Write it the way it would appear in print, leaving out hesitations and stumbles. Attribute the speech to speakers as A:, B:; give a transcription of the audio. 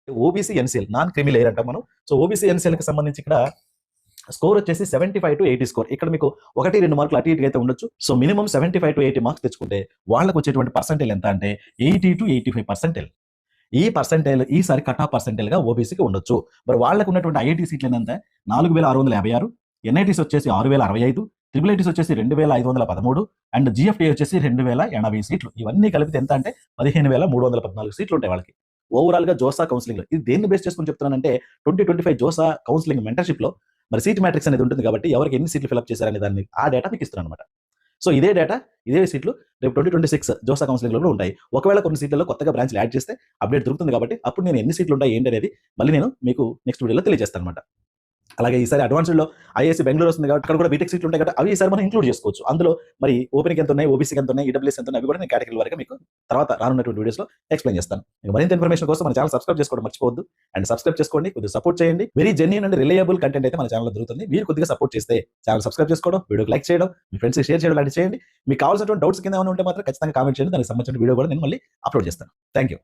A: OBC NCL non క్రిమి layer అంటాం మనం. సో ఓబీసీ ఎన్సీఎల్కి సంబంధించి ఇక్కడ స్కోర్ వచ్చేసి 75 to 80 స్కోర్. ఇక్కడ మీకు 1-2 మార్కులు అటు ఇటుగా అయితే ఉండొచ్చు. సో మినిమం 75 to 80 మార్క్స్ తెచ్చుకుంటే వాళ్ళకి వచ్చేటువంటి పర్సెంటేజ్ ఎంత అంటే 80 to 85%. ఈ పర్సెంటేజ్ ఈసారి కట్ ఆఫ్ పర్సెంటేజ్గా ఓబీసీకి ఉండొచ్చు. మరి వాళ్ళకు ఉన్నటువంటి ఐఐటీ సీట్లు ఏంటంటే 4656, ఎన్ఐటీస్ వచ్చేసి 6065, ట్రిపుల్ ఐటీస్ వచ్చేసి 2513 అండ్ జిఎఫ్టీ వచ్చేసి 2080 సీట్లు. ఇవన్నీ కలిపితే ఎంత అంటే 15314 సీట్లు ఉంటాయి వాళ్ళకి ఓవరాల్ గా జోసా కౌన్సిలింగ్ లో. ఇది దేన్ని బేస్ చేసుకుని చెప్తున్నానంటే 2025 జోసా కౌన్సిలింగ్ మెంటర్షిప్ లో మరి సీట్ మ్యాట్రిక్స్ అనేది ఉంటుంది కాబట్టి ఎవరికి ఎన్ని సీట్లు ఫిల్అప్ చేశారనే దాన్ని ఆ డేటా మీకు ఇస్తున్నాను అనమాట. సో ఇదే డేటా ఇదే సీట్లు రేపు 2026 జోసా కౌన్సిలింగ్ లో కూడా ఉంటాయి. ఒకవేళ కొన్ని సీట్లలో కొత్తగా బ్రాంచ్లు యాడ్ చేస్తే అప్డేట్ దొరుకుతుంది కాబట్టి అప్పుడు నేను ఎన్ని సీట్లు ఉంటాయి ఏంటి అనేది మళ్ళీ నేను మీకు నెక్స్ట్ వీడియోలో తెలియజేస్తాను అనమాట. అలాగే ఈసారి అడ్వాన్స్డ్లో ఐఐసీ బెంగళూరు వస్తుంది కాబట్టి అక్కడ కూడా బీటెక్ సీట్లు ఉంటాయి కాబట్టి అవి ఈసారి మనం ఇంక్లూడ్ చేసుకోవచ్చు. అందులో మరి ఓపెన్కి ఎంత ఉన్నాయి, ఓబీసీకి ఎంత ఉన్నాయి, ఈడబ్ల్యూఎస్ ఎంత ఉన్నాయి, అవి కూడా నేను కేటగిరీ వరకు మీకు తర్వాత రానున్నటువంటి వీడియోస్లో ఎక్స్ప్లెయిన్ చేస్తాను. మరింత ఇన్ఫర్మేషన్ కోసం మన ఛానల్ సబ్స్క్రైబ్ చేసుకోవడం మర్చిపోవద్దు. అండ్ సబ్స్క్రైబ్ చేసుకోండి, కొద్దిగా సపోర్ట్ చేయండి. Very genuine and reliable content అయితే మన ఛానల్లో దొరుకుతుంది. మీరు కొద్దిగా సపోర్ట్ చేస్తే ఛానల్ సబ్స్క్రైబ్ చేసుకోవడం, వీడియోకి లైక్ చేయడం, మీ ఫ్రెండ్స్కి షేర్ చేయడం లాంటి చేయండి. మీకు కావాల్సినటువంటి డౌట్స్ కింద ఏమైనా ఉంటే మాత్రం ఖచ్చితంగా కామెంట్ చేయండి. దానికి సంబంధించిన వీడియో కూడా నేను మళ్ళీ అప్లోడ్ చేస్తాను. Thank you.